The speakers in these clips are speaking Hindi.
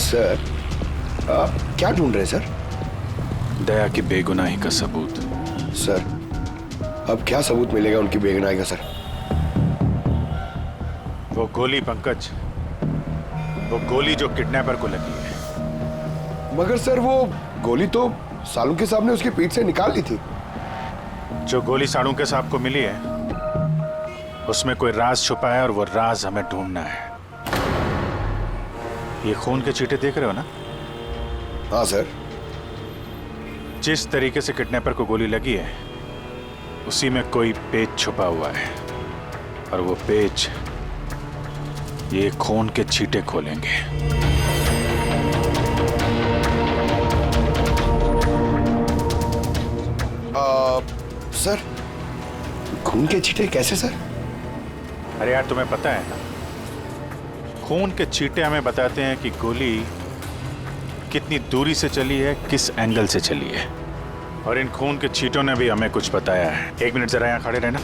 सर, क्या ढूंढ रहे हैं सर? दया की बेगुनाही का सबूत। सर, अब क्या सबूत मिलेगा उनकी बेगुनाही का सर? वो गोली पंकज, वो गोली जो किडनैपर को लगी है। मगर सर, वो गोली तो सालुंके साहब ने उसकी पीठ से निकाल ली थी। जो गोली सालुंके साहब को मिली है उसमें कोई राज छुपा है और वो राज हमें ढूंढना है। ये खून के चींटे देख रहे हो ना? हाँ सर। जिस तरीके से किडनैपर को गोली लगी है उसी में कोई पेच छुपा हुआ है और वो पेच ये खून के छींटे खोलेंगे। सर, खून के छींटे कैसे सर? अरे यार, तुम्हें पता है ना, खून के छींटे हमें बताते हैं कि गोली कितनी दूरी से चली है, किस एंगल से चली है। और इन खून के छींटों ने भी हमें कुछ बताया है। 1 मिनट जरा यहाँ खड़े रहना।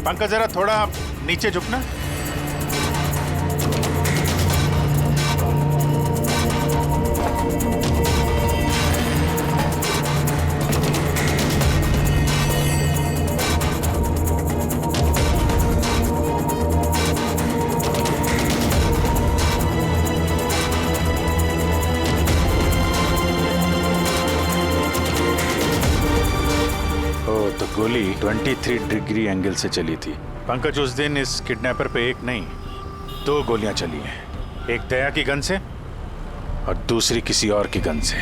पंकज, जरा थोड़ा नीचे झुकना। तो गोली 23 डिग्री एंगल से चली थी। पंकज, उस दिन इस किडनैपर पे एक नहीं 2 गोलियां चली हैं। एक दया की गन से और दूसरी किसी और की गन से।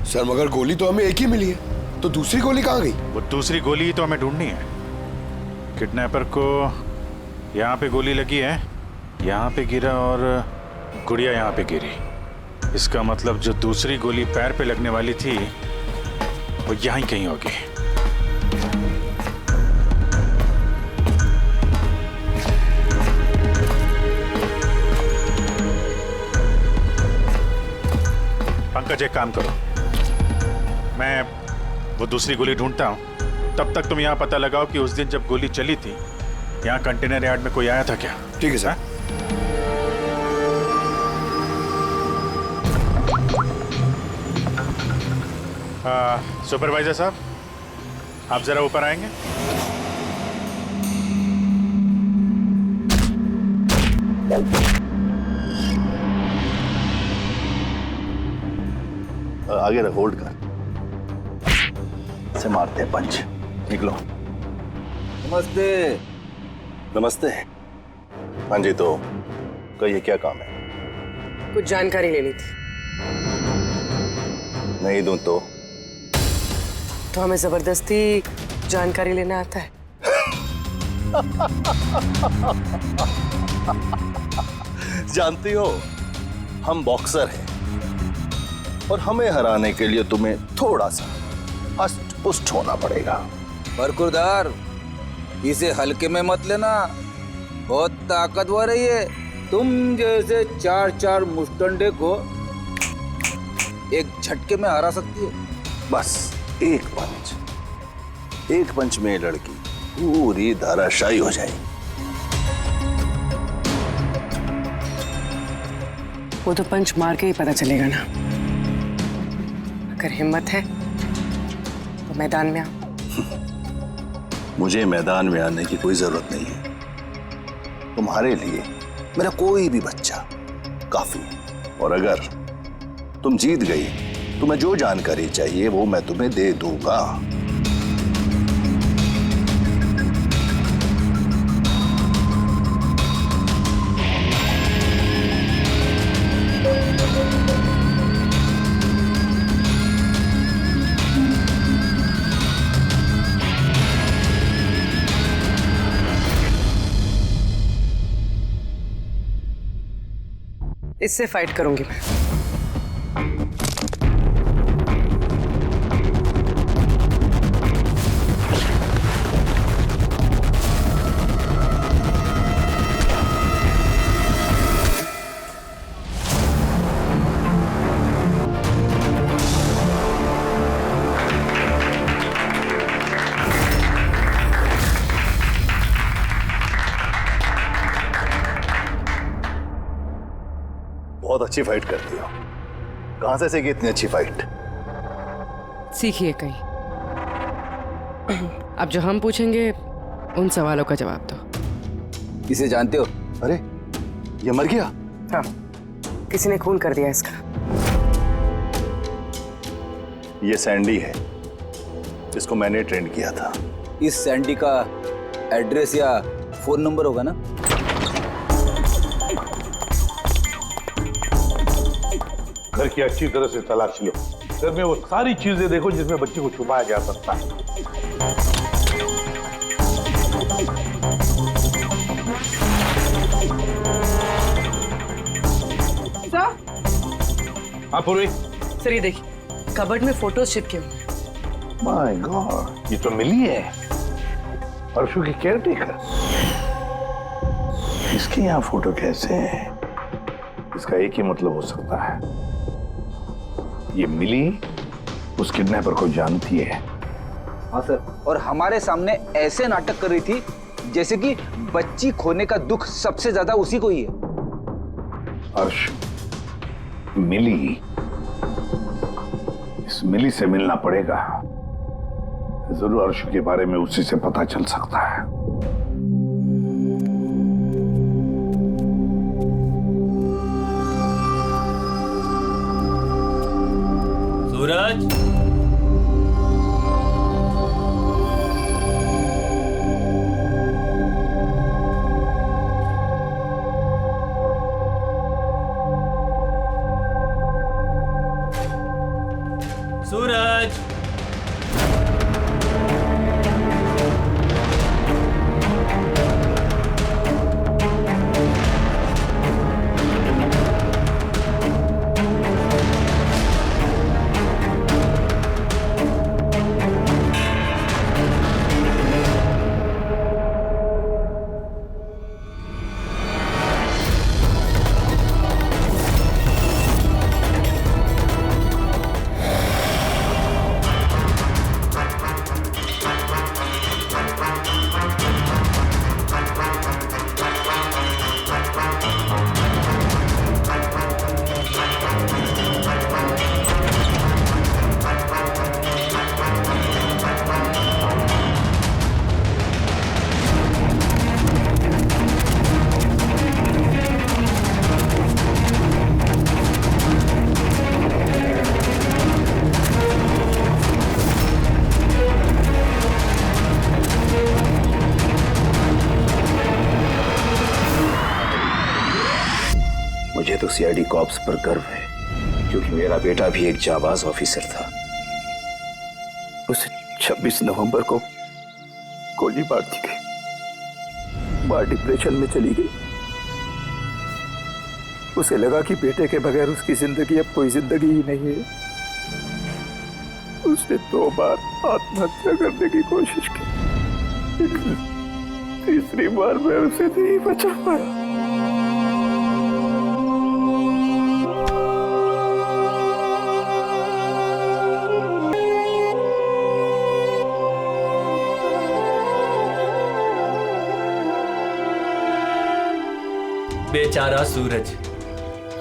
सर, मगर गोली तो हमें एक ही मिली है, तो दूसरी गोली कहाँ गई? वो दूसरी गोली ही तो हमें ढूंढनी है। किडनैपर को यहाँ पे गोली लगी है, यहाँ पे गिरा और गुड़िया यहाँ पे गिरी। इसका मतलब जो दूसरी गोली पैर पे लगने वाली थी वो यहीं कहीं होगी। पंकज, एक काम करो, मैं वो दूसरी गोली ढूंढता हूं, तब तक तुम यहाँ पता लगाओ कि उस दिन जब गोली चली थी यहाँ कंटेनर यार्ड में कोई आया था क्या? ठीक है सर। सुपरवाइजर साहब, आप जरा ऊपर आएंगे। आगे रख, होल्ड कर, से मारते हैं पंच। निकलो। नमस्ते। नमस्ते। हाँ जी, तो कहिए क्या काम है? कुछ जानकारी लेनी थी। नहीं दूं तो हमें जबरदस्ती जानकारी लेना आता है? जानती हो, हम बॉक्सर हैं और हमें हराने के लिए तुम्हें थोड़ा सा हष्ट पुष्ट होना पड़ेगा। बरकुरदार, इसे हल्के में मत लेना, बहुत ताकतवर है ये। तुम जैसे 4 मुस्टंडे को एक झटके में हरा सकती है। बस एक पंच में लड़की पूरी धराशायी हो जाएगी। वो तो पंच मार के ही पता चलेगा ना। अगर हिम्मत है तो मैदान में आओ। मुझे मैदान में आने की कोई जरूरत नहीं है। तुम्हारे लिए मेरा कोई भी बच्चा काफी है। और अगर तुम जीत गई, तुम्हें जो जानकारी चाहिए वो मैं तुम्हें दे दूंगा। इससे फाइट करूंगी मैं। बहुत अच्छी फाइट करती हो। कहां से सीखी इतनी अच्छी फाइट? सीखिए कहीं। अब जो हम पूछेंगे उन सवालों का जवाब दो। इसे जानते हो? अरे ये मर गया? हाँ, किसी ने खून कर दिया इसका। ये सैंडी है, इसको मैंने ट्रेंड किया था। इस सैंडी का एड्रेस या फोन नंबर होगा ना? घर की अच्छी तरह से तलाश लो। घर में वो सारी चीजें देखो जिसमें बच्चे को छुपाया जा सकता है। हाँ पूरी। सर ये देखिए, कबर्ड में फोटोज चिपके हुए हैं। माय गॉड, ये तो मिली है, परसों की केयरटेकर। इसके यहाँ फोटो कैसे है? इसका एक ही मतलब हो सकता है, ये मिली उस किडनैपर को जानती है। हाँ सर, और हमारे सामने ऐसे नाटक कर रही थी जैसे कि बच्ची खोने का दुख सबसे ज्यादा उसी को ही है। अर्श, मिली, इस मिली से मिलना पड़ेगा। जरूर अर्श के बारे में उसी से पता चल सकता है। सूरज, सूरज, मुझे तो सीआईडी कॉप्स पर गर्व है, क्योंकि मेरा बेटा भी एक जाबाज ऑफिसर था। उसे 26 नवंबर को गोली मार दी गई। मां डिप्रेशन में चली गई। उसे लगा कि बेटे के बगैर उसकी जिंदगी अब कोई जिंदगी ही नहीं है। उसने 2 बार आत्महत्या करने की कोशिश की, लेकिन तीसरी बार मैं उसे नहीं बचा पाया। बेचारा सूरज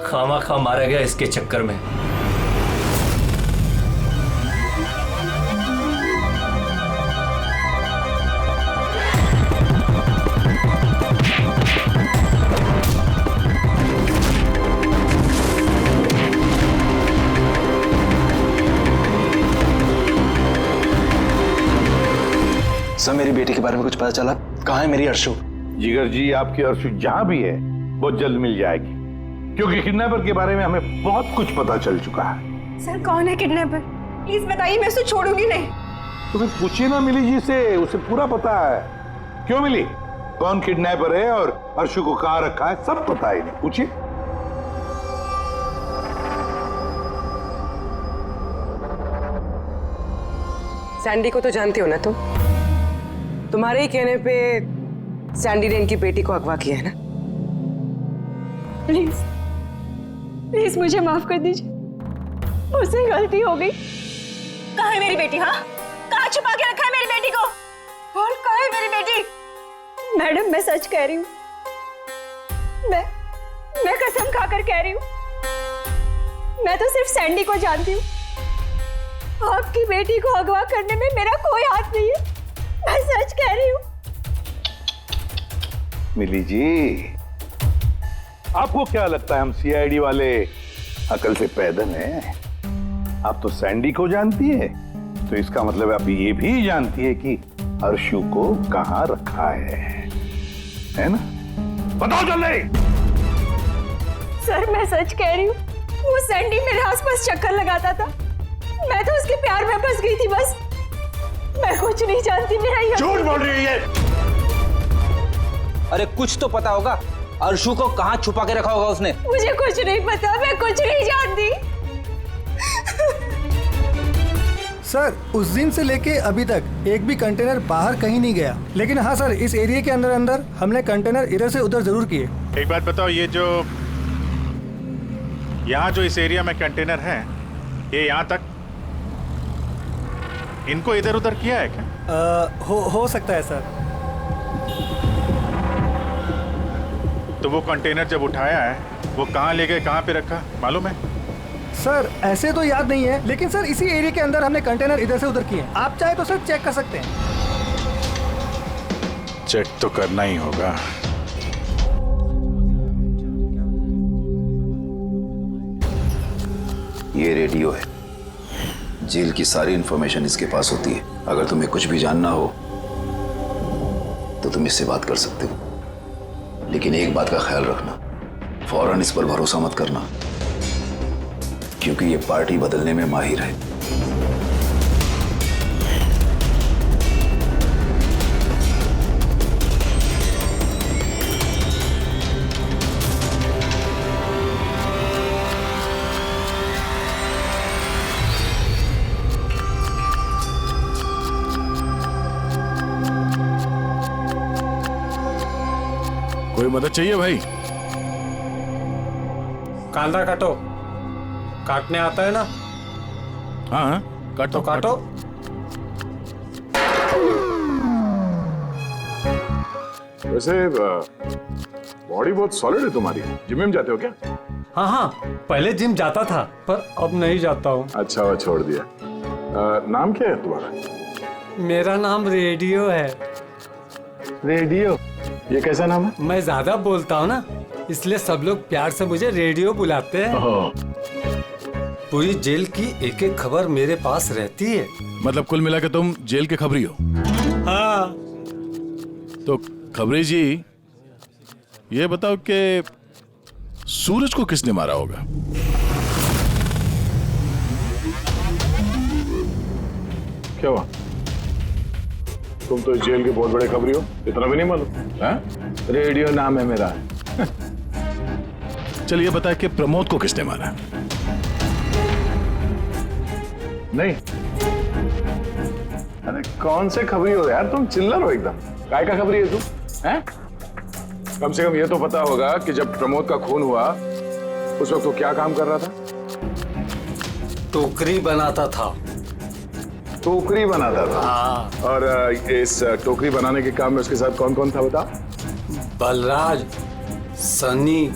खामा मारा गया इसके चक्कर में। सर, मेरी बेटी के बारे में कुछ पता चला? कहाँ है मेरी अर्शु? जिगर जी, आपकी अर्शु जहां भी है बहुत जल्द मिल जाएगी, क्योंकि किडनैपर के बारे में हमें बहुत कुछ पता चल चुका है। सर कौन है किडनैपर? प्लीज बताइए, मैं उसे छोड़ूंगी नहीं। तुम्हें पूछिए ना मिली जी से, उसे पूरा पता है। क्यों मिली, कौन किडनैपर है और अर्शु को कहां रखा है, सब पता है। नहीं पूछिए। सैंडी को तो जानते हो ना तुम? तुम्हारे ही कहने पे सैंडी ने इनकी बेटी को अगवा किया है ना? प्लीज प्लीज मुझे माफ कर दीजिए, मुझसे गलती हो गई। कहाँ है मेरी बेटी? हाँ, कहाँ छुपा के रखा है मेरी बेटी को? बोल, कहाँ है मेरी बेटी? मैडम, मैं सच कह रही हूँ, मैं कसम खाकर कह रही हूँ, मैं तो सिर्फ सैंडी को जानती हूँ। आपकी बेटी को अगवा करने में मेरा कोई हाथ नहीं है, मैं सच कह रही हूँ। मिली जी, आपको क्या लगता है हम सीआईडी वाले अकल से पैदल हैं? आप तो सैंडी को जानती है, तो इसका मतलब आप ये भी जानती है कि अर्शु को कहां रखा है ना? बताओ जल्दी। सर मैं सच कह रही हूँ, वो सैंडी मेरे आसपास चक्कर लगाता था, मैं तो उसके प्यार में फंस गई थी बस। मैं कुछ नहीं जानती, मेरा ये झूठ बोल रही है। अरे कुछ तो पता होगा, अर्शु को कहाँ छुपा के रखा होगा उसने। मुझे कुछ नहीं पता, मैं कुछ नहीं जानती। सर उस दिन से लेके अभी तक एक भी कंटेनर बाहर कहीं नहीं गया, लेकिन हाँ सर इस एरिया के अंदर अंदर हमने कंटेनर इधर से उधर जरूर किए। एक बात बताओ, ये जो यहाँ जो इस एरिया में कंटेनर है, ये यहाँ तक इनको इधर उधर किया है क्या? हो सकता है सर। तो वो कंटेनर जब उठाया है वो कहाँ ले गए, कहाँ पे रखा मालूम है? सर ऐसे तो याद नहीं है, लेकिन सर इसी एरिया के अंदर हमने कंटेनर इधर से उधर किए। आप चाहे तो सर चेक कर सकते हैं। चेक तो करना ही होगा। ये रेडियो है, जेल की सारी इंफॉर्मेशन इसके पास होती है। अगर तुम्हें कुछ भी जानना हो तो तुम इससे बात कर सकते हो, लेकिन एक बात का ख्याल रखना, फौरन इस पर भरोसा मत करना, क्योंकि ये पार्टी बदलने में माहिर है। कोई मदद चाहिए भाई? कांदा काटो, काटने आता है ना? हाँ काटो काटो। वैसे बॉडी बहुत सॉलिड है तुम्हारी, जिम में जाते हो क्या? हाँ पहले जिम जाता था पर अब नहीं जाता हूँ। अच्छा वो छोड़ दिया। नाम क्या है तुम्हारा? मेरा नाम रेडियो है। रेडियो? ये कैसा नाम है? मैं ज्यादा बोलता हूँ ना, इसलिए सब लोग प्यार से मुझे रेडियो बुलाते हैं। पूरी जेल की एक एक खबर मेरे पास रहती है। मतलब कुल मिलाकर तुम जेल के खबरी हो? हाँ। तो खबरी जी ये बताओ कि सूरज को किसने मारा होगा? क्या हुआ? तुम तो जेल के बहुत बड़े खबरी हो, इतना भी नहीं मालूम? रेडियो नाम है मेरा। चलिए बता कि प्रमोद को किसने मारा? नहीं। अरे कौन से खबरी हो यार तुम, चिल्लर हो एकदम। काय का खबरी है तू? हैं? कम से कम ये तो पता होगा कि जब प्रमोद का खून हुआ उस वक्त वो क्या काम कर रहा था? टोकरी बनाता था। टोकरी बनाता था? हाँ। और इस टोकरी बनाने के काम में उसके साथ कौन कौन था बता? बलराज, सनी,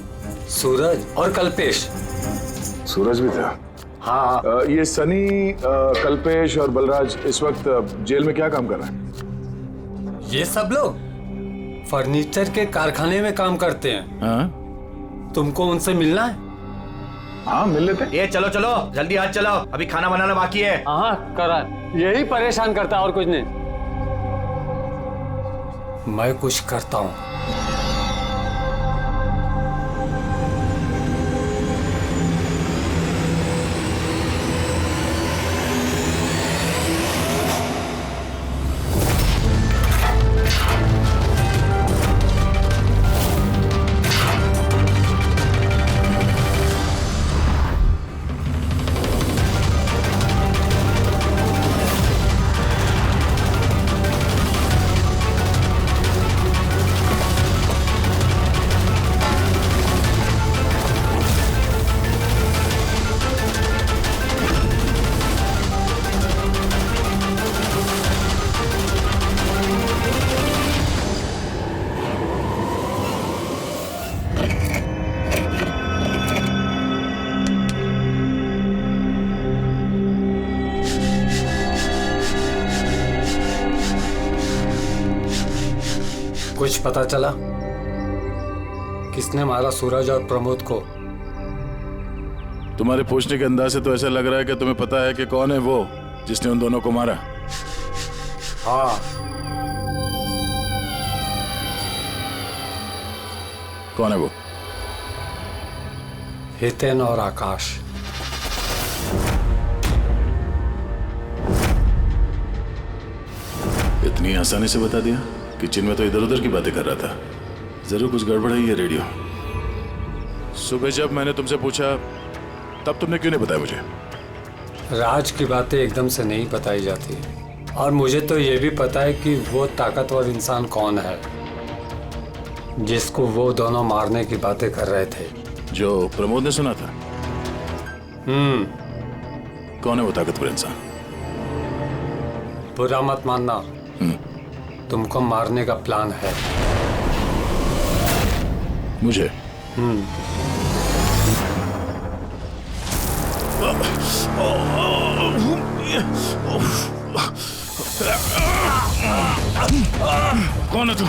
सूरज और कल्पेश। सूरज भी था? हाँ। ये सनी, कल्पेश और बलराज इस वक्त जेल में क्या काम कर रहे हैं? ये सब लोग फर्नीचर के कारखाने में काम करते हैं। हाँ? तुमको उनसे मिलना है? हाँ मिल लेते। ये चलो चलो जल्दी हाथ चलाओ, अभी खाना बनाना बाकी है। हाँ करा, यही परेशान करता और कुछ नहीं। मैं कुछ करता हूँ। कुछ पता चला किसने मारा सूरज और प्रमोद को? तुम्हारे पूछने के अंदाज से तो ऐसा लग रहा है कि तुम्हें पता है कि कौन है वो जिसने उन दोनों को मारा। हाँ, कौन है वो? हितेन और आकाश। इतनी आसानी से बता दिया? किचन में तो इधर उधर की बातें कर रहा था। जरूर कुछ गड़बड़ है ये रेडियो। सुबह जब मैंने तुमसे पूछा तब तुमने क्यों नहीं बताया मुझे? राज की बातें एकदम से नहीं बताई जाती, और मुझे तो ये भी पता है कि वो ताकतवर इंसान कौन है जिसको वो दोनों मारने की बातें कर रहे थे। जो प्रमोद ने सुना था? कौन है वो ताकतवर इंसान? बुरा मत मानना, तुमको मारने का प्लान है। मुझे? कौन है तू?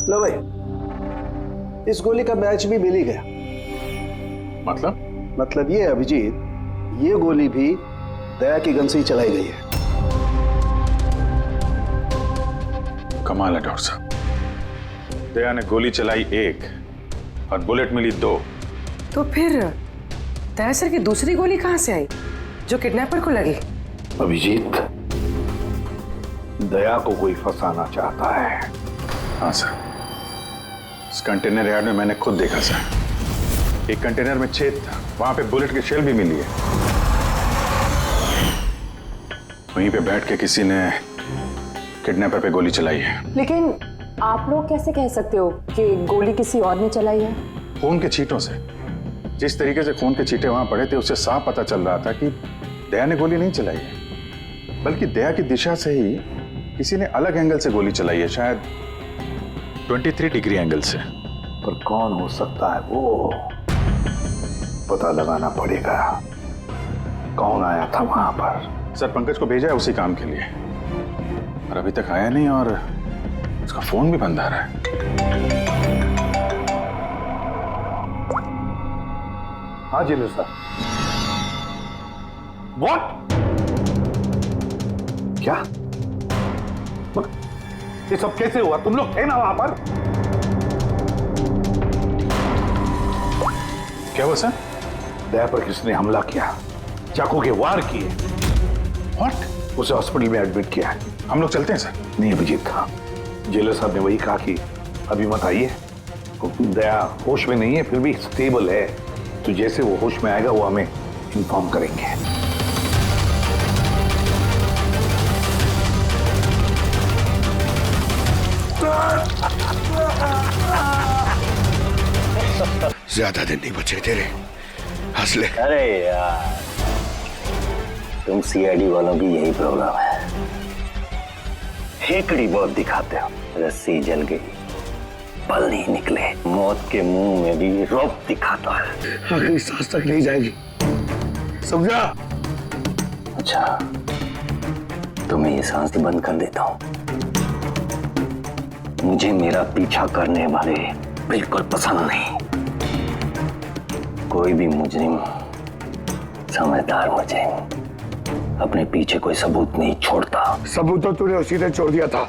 लो भाई, इस गोली का मैच भी मिल ही गया। मतलब ये अभिजीत, ये गोली भी दया की गन से ही चलाई गई है। कमाल है डॉक्टर साहब, दया ने गोली चलाई 1 और बुलेट मिली 2। तो फिर दया सर की दूसरी गोली कहाँ से आई जो किडनैपर को लगी? अभिजीत, दया को कोई फंसाना चाहता है। हाँ सर, इस कंटेनर यार्ड में मैंने खुद देखा सर। एक कंटेनर में छेद था, वहां पे बुलेट की शेल भी मिली है। वहीं पे बैठ के किसी ने किडनैपर पे गोली चलाई है। लेकिन आप लोग कैसे कह सकते हो कि गोली किसी और ने चलाई है? खून के छींटों से, जिस तरीके से खून के छींटे वहां पड़े थे उससे साफ पता चल रहा था कि दया ने गोली नहीं चलाई है, बल्कि दया की दिशा से ही किसी ने अलग एंगल से गोली चलाई है, शायद 23 डिग्री एंगल से। पर कौन हो सकता है वो, पता लगाना पड़ेगा। कौन आया था वहां पर? सर, पंकज को भेजा है उसी काम के लिए, और अभी तक आया नहीं, और उसका फोन भी बंद आ रहा है। हाँ जी सर। व्हाट? क्या? ये सब कैसे हुआ? तुम लोग थे ना वहां पर? क्या हुआ सर? दया पर किसने हमला किया, चाकू के वार किए। व्हाट? उसे हॉस्पिटल में एडमिट किया है। हम लोग चलते हैं सर। नहीं अभिजीत, हाँ, जेलर साहब ने वही कहा कि अभी मत आइए। दया होश में नहीं है, फिर भी स्टेबल है, तो जैसे वो होश में आएगा वो हमें इन्फॉर्म करेंगे। ज्यादा दिन नहीं बचे तेरे, हंस ले। अरे यार, तुम सीआईडी वालों की यही प्रॉब्लम है, हेकड़ी बहुत दिखाते हो। रस्सी जल गई, पल नहीं निकले, मौत के मुंह में भी रौब दिखाता है। आखिरी सांस तक नहीं जाएगी, समझा? अच्छा, तो मैं ये सांस बंद कर देता हूं। मुझे मेरा पीछा करने वाले बिल्कुल पसंद नहीं। कोई भी मुजरिम, समझदार मुजरिम अपने पीछे कोई सबूत नहीं छोड़ता। सबूत तो तूने उसी ने छोड़ दिया था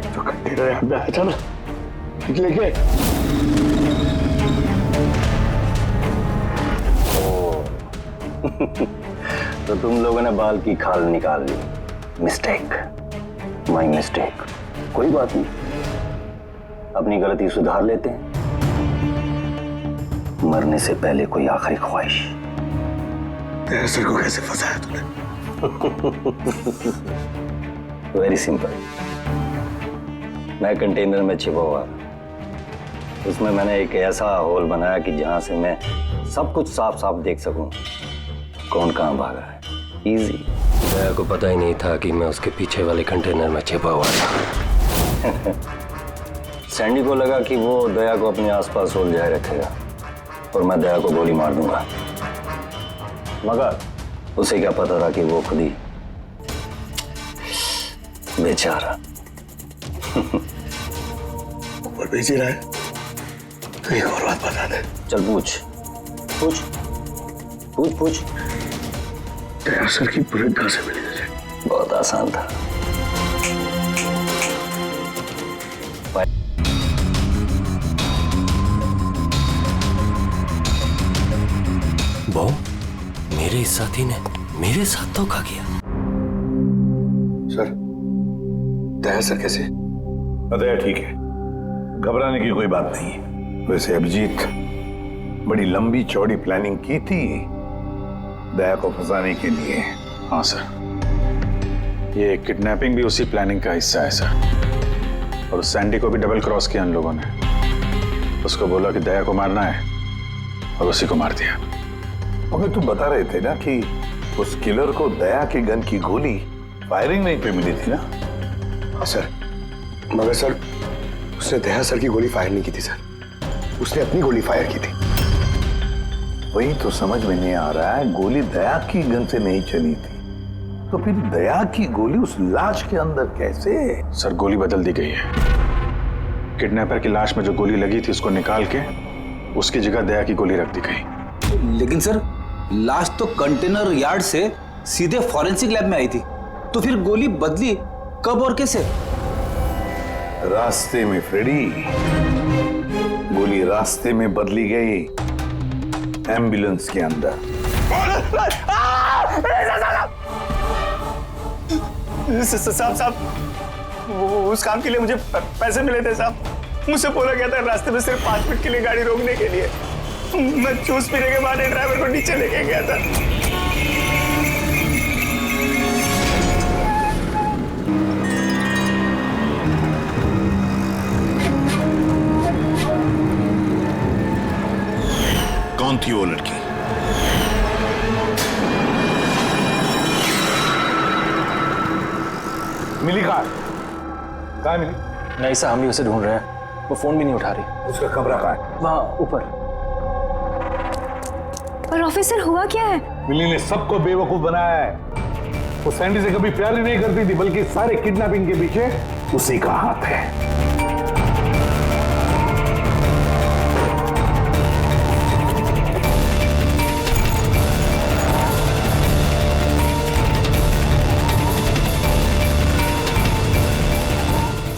जो कंटेनर यार्ड में आया था ना, लेके। तो तुम लोगों ने बाल की खाल निकाल ली। Mistake, my mistake. कोई बात नहीं, अपनी गलती सुधार लेते हैं। मरने से पहले कोई आखिरी ख्वाहिश। तेरे सर को कैसे फंसाया तूने? Very simple. मैं कंटेनर में छिपा हुआ, उसमें मैंने एक ऐसा होल बनाया कि जहां से मैं सब कुछ साफ साफ देख सकूं, कौन कहां भागा है। इजी। दया को पता ही नहीं था कि मैं उसके पीछे वाले कंटेनर में छिपा हुआ था। सैंडी को लगा कि वो दया को अपने आसपास उलझाए रखेगा और मैं दया को गोली मार दूंगा, मगर उसे क्या पता था कि वो खुद ही बेचारा ऊपर भेज ही रहा है। तो एक और बात बता दे। चल पूछ पूछ पूछ पूछ। दया सर की बुलेट कहाँ से मिली तुझे? बहुत आसान था। वो मेरे साथी ने मेरे साथ धोखा किया। सर, दया सर कैसे? दया ठीक है, घबराने की कोई बात नहीं है। वैसे अभिजीत बड़ी लंबी चौड़ी प्लानिंग की थी दया को फंसाने के लिए। हाँ सर, ये किडनैपिंग भी उसी प्लानिंग का हिस्सा है सर। और सैंडी को भी डबल क्रॉस किया उन लोगों ने। उसको बोला कि दया को मारना है और उसी को मार दिया। मगर तुम बता रहे थे ना कि उस किलर को दया के गन की गोली फायरिंग नहीं पे मिली थी ना? हाँ सर, मगर सर उसने दया सर की गोली फायर नहीं की थी सर, उसने अपनी गोली फायर की थी। वही तो समझ में नहीं आ रहा है, गोली दया की गन से नहीं चली थी तो फिर दया की गोली उस लाश के अंदर कैसे? सर गोली बदल दी गई है। किडनैपर की लाश में जो गोली लगी थी उसको निकाल के उसकी जगह दया की गोली रख दी गई। लेकिन सर लाश तो कंटेनर यार्ड से सीधे फॉरेंसिक लैब में आई थी, तो फिर गोली बदली कब और कैसे? रास्ते में फ्रेडी, गोली रास्ते में बदली गई, एम्बुलेंस के अंदर। साहब वो उस काम के लिए मुझे पैसे मिले थे साहब। मुझसे बोला गया था रास्ते में सिर्फ 5 मिनट के लिए गाड़ी रोकने के लिए। मैं जूस पीने के बाद ड्राइवर को नीचे लेके गया था। कौन थी वो लड़की? मिली कहाँ मिली? नहीं साहब, हम भी उसे ढूंढ रहे हैं, वो फोन भी नहीं उठा रही। उसका कमरा कहाँ है? वहाँ ऊपर। पर ऑफिसर हुआ क्या है? मिली ने सबको बेवकूफ बनाया है। वो सैंडी से कभी प्यार ही नहीं करती थी, बल्कि सारे किडनैपिंग के पीछे उसी का हाथ है।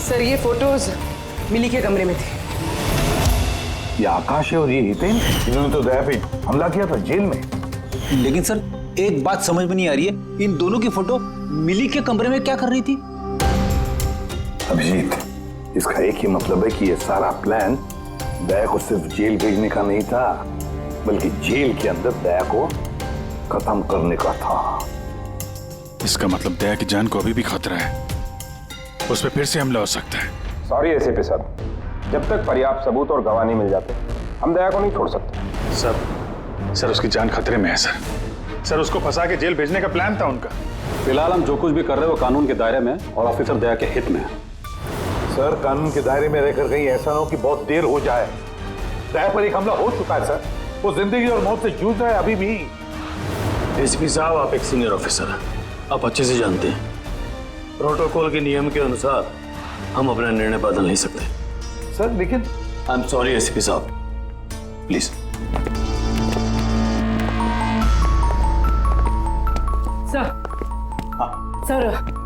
सर ये फोटोज मिली के कमरे में थे। ये आकाश है और ये हितेन, इन्होंने तो दया पे हमला किया था जेल में। लेकिन सर एक बात समझ में नहीं आ रही है, इन दोनों की फोटो मिली के कमरे में क्या कर रही थी? अभिजीत, इसका एक ही मतलब है कि ये सारा प्लान दया को सिर्फ जेल भेजने का नहीं था, बल्कि जेल के अंदर दया को खत्म करने का था। इसका मतलब दया की जान को अभी भी खतरा है, उस पर फिर से हमला हो सकता है। सॉरी एसीपी साहब, जब तक पर्याप्त सबूत और गवाह नहीं मिल जाते हम दया को नहीं छोड़ सकते। सर उसकी जान खतरे में है सर उसको फंसा के जेल भेजने का प्लान था उनका। फिलहाल हम जो कुछ भी कर रहे हैं वो कानून के दायरे में और ऑफिसर दया के हित में है। सर कानून के दायरे में रहकर कहीं ऐसा ना हो कि बहुत देर हो जाए। दया पर एक हमला हो चुका है सर, वो जिंदगी और मौत से जूझ रहा है अभी भी। एसीपी साहब, आप एक सीनियर ऑफिसर हैं, आप अच्छे से जानते हैं प्रोटोकॉल के नियम के अनुसार हम अपना निर्णय बदल नहीं सकते। सर लेकिन आई एम सॉरी एसीपी साहब, प्लीज।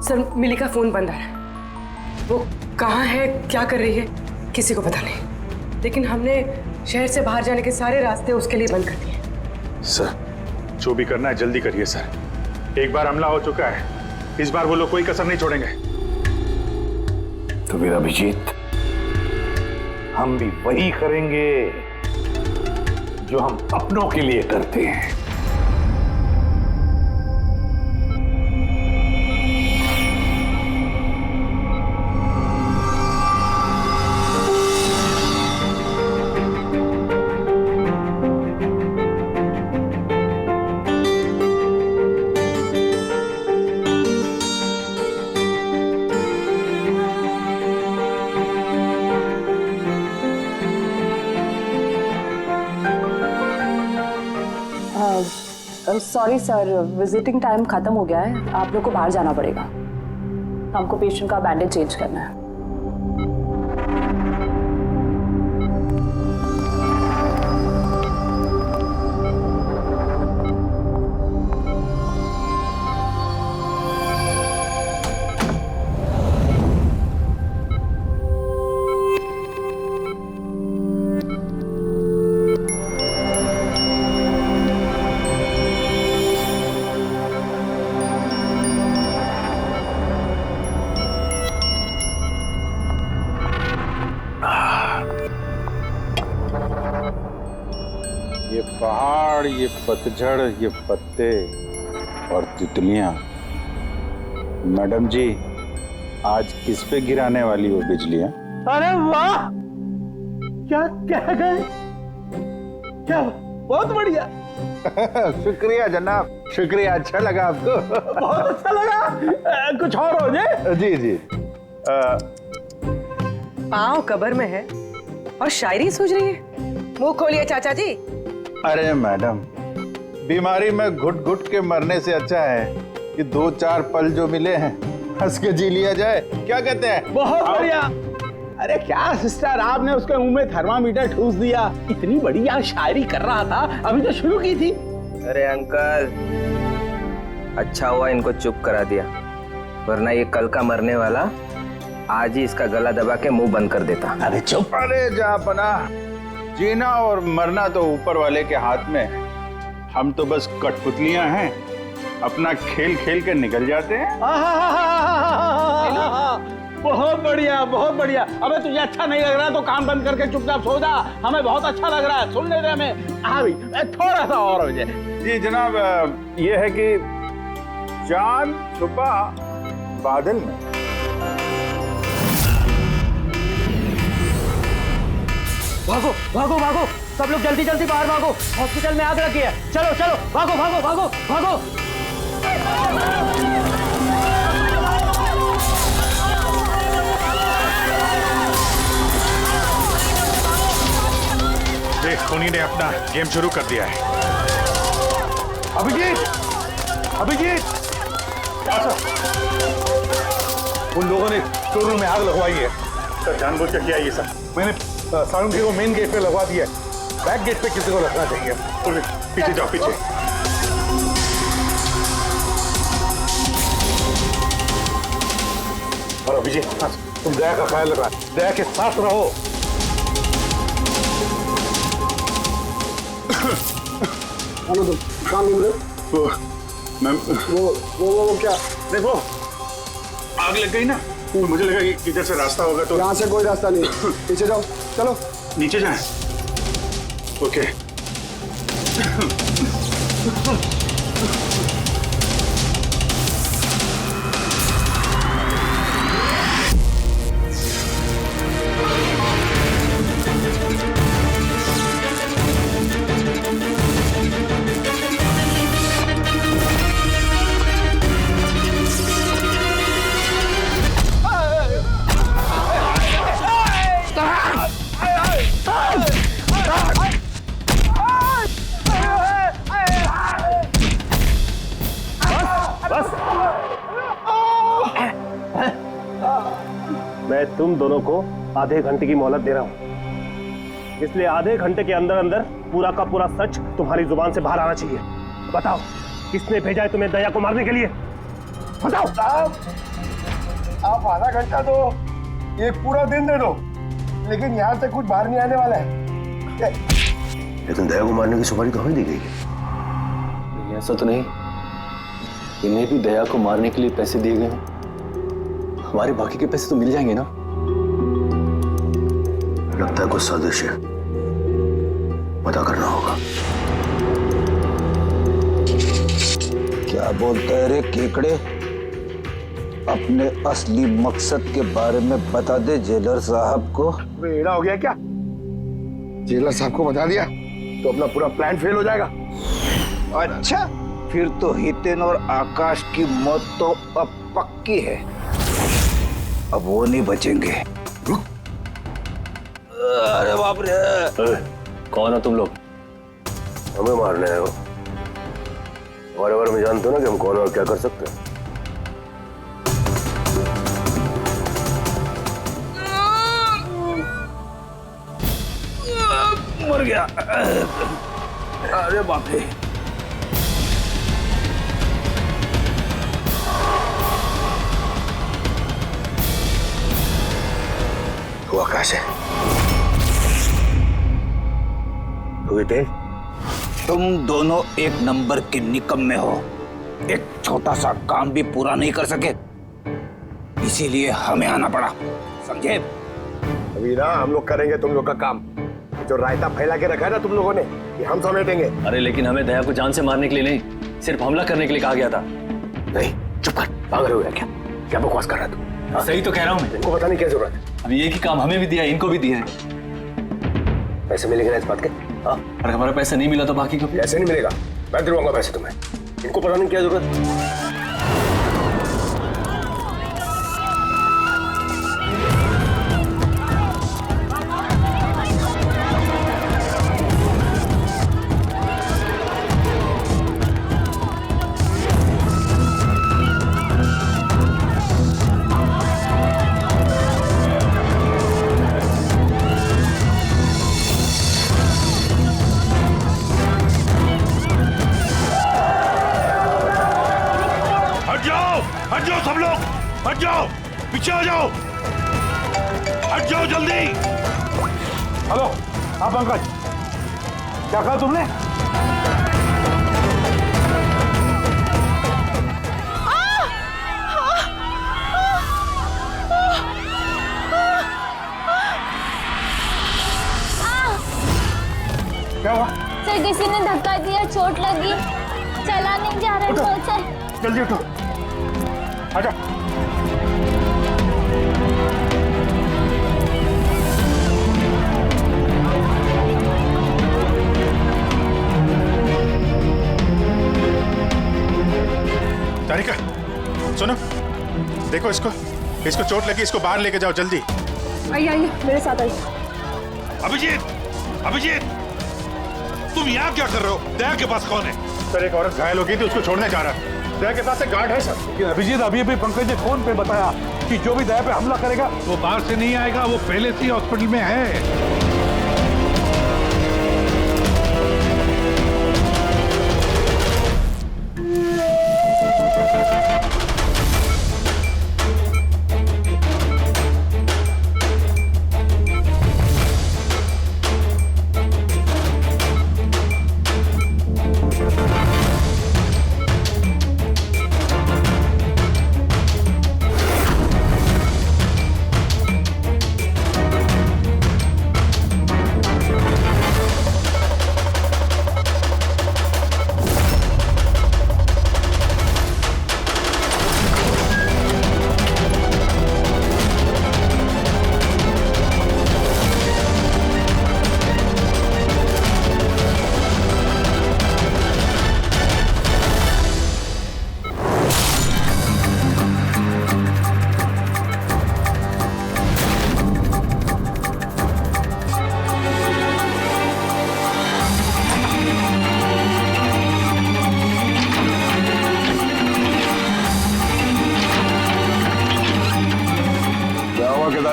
सर मिली का फोन बंद आ रहा है। वो कहाँ है, क्या कर रही है, किसी को पता नहीं। लेकिन हमने शहर से बाहर जाने के सारे रास्ते उसके लिए बंद कर दिए। सर जो भी करना है जल्दी करिए सर। एक बार हमला हो चुका है, इस बार वो लोग कोई कसर नहीं छोड़ेंगे। तो फिर अभिजीत, हम भी वही करेंगे जो हम अपनों के लिए करते हैं। सॉरी सर, विजिटिंग टाइम खत्म हो गया है, आप लोग को बाहर जाना पड़ेगा। हमको पेशेंट का बैंडेज चेंज करना है। ये पहाड़, ये पतझड़, ये पत्ते और तितलियां। मैडम जी, आज किस पे गिराने वाली हो बिजलियां? अरे वाह, क्या कह गए, क्या बहुत बढ़िया। शुक्रिया जनाब, शुक्रिया, अच्छा लगा आपको? बहुत अच्छा लगा। कुछ और हो जाए? जी जी। पाँव कब्र में है और शायरी सूझ रही है। मुंह खोलिए चाचा जी। अरे मैडम, बीमारी में घुट घुट के मरने से अच्छा है कि 2-4 पल जो मिले हैं हंस के जी लिया जाए। क्या कहते हैं? बहुत बढ़िया। अरे क्या सिस्टर, आपने उसके मुंह में थर्मामीटर ठूस दिया। इतनी बढ़िया शायरी कर रहा था, अभी तो शुरू की थी। अरे अंकल, अच्छा हुआ इनको चुप करा दिया, वरना ये कल का मरने वाला आज ही इसका गला दबा के मुंह बंद कर देता। अरे चुप। अरे जापना, जीना और मरना तो ऊपर वाले के हाथ में है। हम तो बस कठपुतलियां हैं, अपना खेल खेल के निकल जाते हैं। बहुत बढ़िया, बहुत बढ़िया। अबे तुझे अच्छा नहीं लग रहा तो काम बंद करके चुपचाप सो जा। हमें बहुत अच्छा लग रहा है, सुन ले रहे हमें। हाँ भाई, थोड़ा सा और हो जाए। जी जनाब, ये है कि चांद छुपा बादल में। भागो भागो भागो, सब लोग जल्दी जल्दी बाहर भागो, हॉस्पिटल में आग लगी है। चलो चलो, भागो भागो भागो भागो। देख, उन्हीं ने अपना गेम शुरू कर दिया है। अभिजीत, अभिजीत, उन लोगों ने स्टोर रूम में आग लगवाई है। सर, जानबूझ के किया ये सब। मैंने सारुंगी को मेन गेट पे लगवा दिया है, बैक गेट पे किसी को रखना चाहिए। पीछे जाओ, पीछे। और अभिजीत, तुम दया का ख्याल रखना, दया के साथ रहो। मैम, वो क्या? देखो, आग लग गई ना, तो मुझे लगा कि इधर से रास्ता होगा। तो यहाँ से कोई रास्ता नहीं, पीछे जाओ, चलो नीचे जाएं। ओके। मैं तुम दोनों को आधे घंटे की मोहलत दे रहा हूं, इसलिए आधे घंटे के अंदर अंदर पूरा का पूरा सच तुम्हारी जुबान से बाहर आना चाहिए। बताओ, किसने भेजा है तुम्हें दया को मारने के लिए? बताओ। आप आधा घंटा दो, एक पूरा दिन दे दो, लेकिन यहाँ से कुछ बाहर नहीं आने वाला है। लेकिन दया को मारने की सुपारी तो हमें दी गई है। ऐसा तो नहीं, इन्हें भी दया को मारने के लिए पैसे दिए गए हैं। हमारे बाकी के पैसे तो मिल जाएंगे ना? लगता है कुछ साजिश है, पता करना होगा। क्या बोलता है रे केकड़े? अपने असली मकसद के बारे में बता दे जेलर साहब को। बेड़ा हो गया क्या? जेलर साहब को बता दिया तो अपना पूरा प्लान फेल हो जाएगा। अच्छा, फिर तो हितेन और आकाश की मौत तो अब पक्की है, अब वो नहीं बचेंगे। अरे बाप रे! कौन हो तुम लोग? हमें मारने आए हो? हमारे बारे में जानते हो ना कि हम कौन और क्या कर सकते हैं। मर गया। अरे बाप रे। तू आकाश है, तू तेज। तुम दोनों एक नंबर के निकम्मे हो। एक छोटा सा काम भी पूरा नहीं कर सके, इसीलिए हमें आना पड़ा, समझे? अभी ना हम लोग करेंगे तुम लोग का काम। जो रायता फैला के रखा है ना तुम लोगों ने, ये हम समेटेंगे। अरे लेकिन हमें दया को जान से मारने के लिए नहीं, सिर्फ हमला करने के लिए कहा गया था। नहीं, चुप कर, पागल हो गया क्या? क्या बकवास कर रहा तू? सही तो कह रहा हूँ मैं। इनको बताने की क्या जरूरत है? अभी एक ही काम हमें भी दिया है, इनको भी दिया है। पैसे मिलेंगे ना इस बात के? हाँ, अगर हमारा पैसा नहीं मिला तो बाकी को पैसे नहीं मिलेगा। मैं दिलवाऊंगा पैसे तुम्हें। इनको बताने की क्या जरूरत है? हट जाओ सब लोग, हट जाओ, पीछे आ जाओ, हट जाओ जल्दी। हेलो, हाँ पंकज, क्या कहा तुमने? क्या हुआ? सर किसी ने धक्का दिया, चोट लगी, चला नहीं जा रहा है सर। जल्दी उठो, आजा। तारिका, सुनो, देखो इसको चोट लगी, इसको बाहर लेके जाओ जल्दी। आइए मेरे साथ आइए। अभिजीत, तुम यहाँ क्या कर रहे हो? दया के पास कौन है? सर एक औरत घायल हो गई थी, उसको छोड़ने जा रहा है। दया के पास एक गार्ड है सर। लेकिन अभिजीत अभी पंकज ने फोन पे बताया कि जो भी दया पे हमला करेगा वो बाहर से नहीं आएगा, वो पहले से ही हॉस्पिटल में है।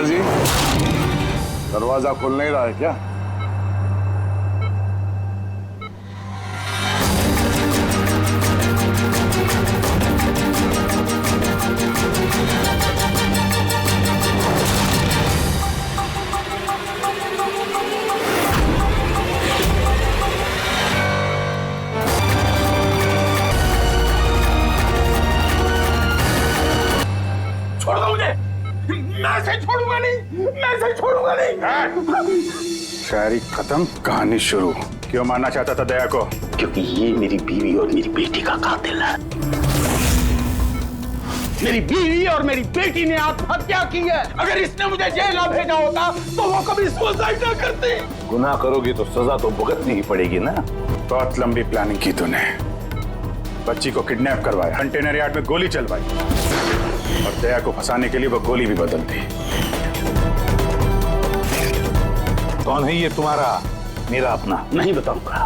जी, दरवाजा खुल नहीं रहा है क्या? छोड़ दो मुझे, मैं से छोड़ूंगा नहीं, मैं से छोड़ूंगा नहीं। शायरी खत्म, कहानी शुरू। क्यों मारना चाहता था दया को? क्योंकि ये मेरी बीवी और मेरी बेटी का कातिल है। मेरी बीवी और मेरी बेटी ने आत्महत्या की है। अगर इसने मुझे जेल ना भेजा होता तो वो कभी सुसाइड ना करती। गुनाह करोगी तो सजा तो भुगतनी ही पड़ेगी ना। बहुत लंबी प्लानिंग की तूने। बच्ची को किडनैप करवाया, कंटेनर यार्ड में गोली चलवाई और दया को फंसाने के लिए वो गोली भी बदल दी। कौन है ये तुम्हारा मेरा अपना? नहीं बताऊंगा।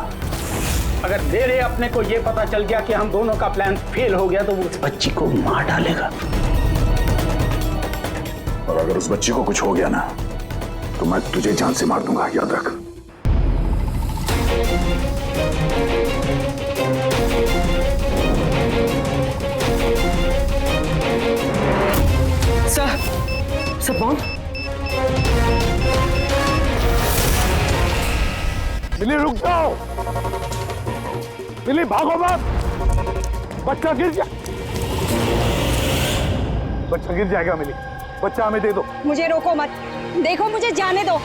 अगर मेरे अपने को ये पता चल गया कि हम दोनों का प्लान फेल हो गया तो वो उस बच्ची को मार डालेगा। और अगर उस बच्ची को कुछ हो गया ना तो मैं तुझे जान से मार दूंगा, याद रख। Sir bomb. मिली रुक जाओ, मिली भागो मत, बच्चा गिर जाएगा। मिली बच्चा हमें दे दो। मुझे रोको मत, देखो मुझे जाने दो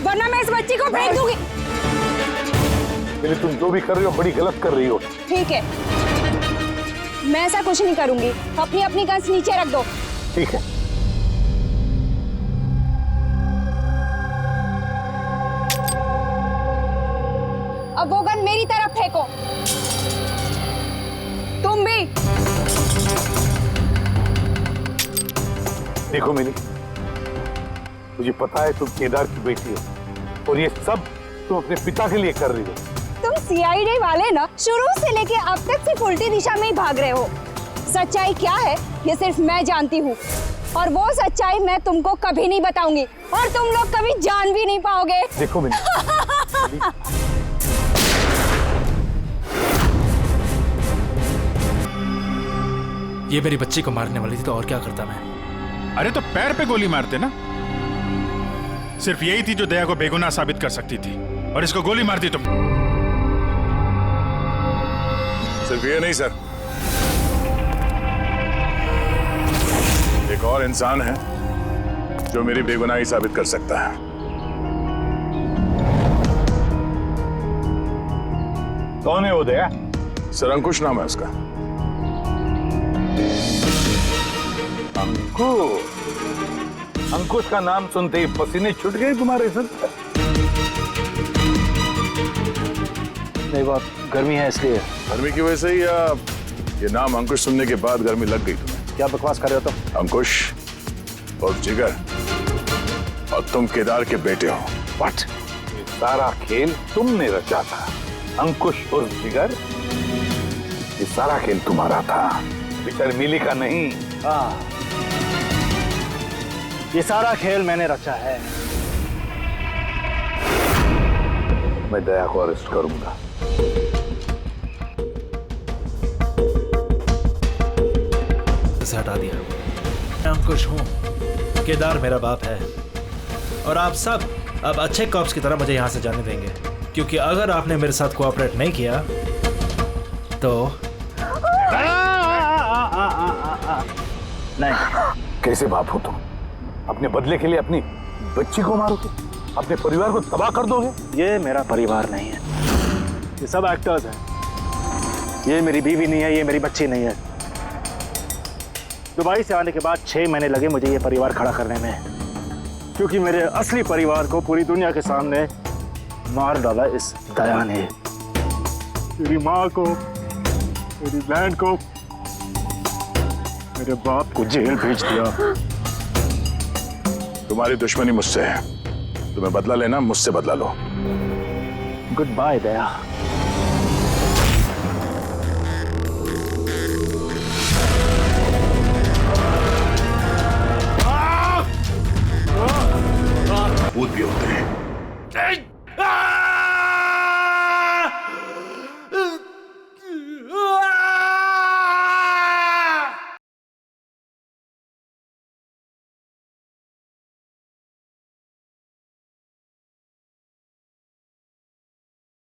वरना मैं इस बच्ची को फेंक दूंगी। मिली तुम जो भी कर रही हो बड़ी गलत कर रही हो। ठीक है, मैं ऐसा कुछ नहीं करूंगी। अपनी अपनी गन्स नीचे रख दो। ठीक है। अब वो गन मेरी तरफ फेंको। तुम भी। देखो मिली, मुझे पता है तुम केदार की बेटी हो और ये सब तुम अपने पिता के लिए कर रही हो। तुम सीआईडी वाले ना शुरू से लेके अब तक सिर्फ उल्टी दिशा में ही भाग रहे हो। सच्चाई क्या है ये सिर्फ मैं जानती हूँ और वो सच्चाई मैं तुमको कभी नहीं बताऊंगी और तुम लोग कभी जान भी नहीं पाओगे। देखो मिली, ये मेरी बच्ची को मारने वाली थी तो और क्या करता मैं। अरे तो पैर पे गोली मारते ना। सिर्फ यही थी जो दया को बेगुनाह साबित कर सकती थी और इसको गोली मार दी तुम। सिर्फ ये नहीं सर, एक और इंसान है जो मेरी बेगुनाही साबित कर सकता है। कौन है वो दया? सर अंकुश नाम है उसका। अंकुश का नाम सुनते ही पसीने छूट गए तुम्हारे सर? नहीं, बात गर्मी है इसलिए। गर्मी की वजह से ही या ये नाम अंकुश सुनने के बाद गर्मी लग गई तुम्हें? क्या बकवास कर रहे हो तुम? अंकुश और जिगर और तुम केदार के बेटे हो। व्हाट? ये सारा खेल तुमने रचा था। अंकुश और जिगर, ये सारा खेल तुम्हारा था, बेचारी मिली का नहीं। हाँ, ये सारा खेल मैंने रचा है। मैं दया को अरेस्ट करूंगा। से हटा दिया। मैं अंकुश हूँ, केदार मेरा बाप है और आप सब अब अच्छे कॉप्स की तरह मुझे यहाँ से जाने देंगे क्योंकि अगर आपने मेरे साथ कोऑपरेट नहीं किया तो नहीं। कैसे बाप हो तुम? अपने बदले के लिए अपनी बच्ची को मारोगे, अपने परिवार को तबाह कर दोगे? ये मेरा परिवार नहीं है, ये सब एक्टर्स हैं। ये मेरी बीवी नहीं है, ये मेरी बच्ची नहीं है। दुबई से आने के बाद 6 महीने लगे मुझे ये परिवार खड़ा करने में, क्योंकि मेरे असली परिवार को पूरी दुनिया के सामने मार डाला इस दया ने। मेरी माँ को, मेरी बहन को, मेरे बाप को जेल भेज दिया। तुम्हारी दुश्मनी मुझसे है, तुम्हें बदला लेना, मुझसे बदला लो। गुड बाय दया। भूत भी होते हैं।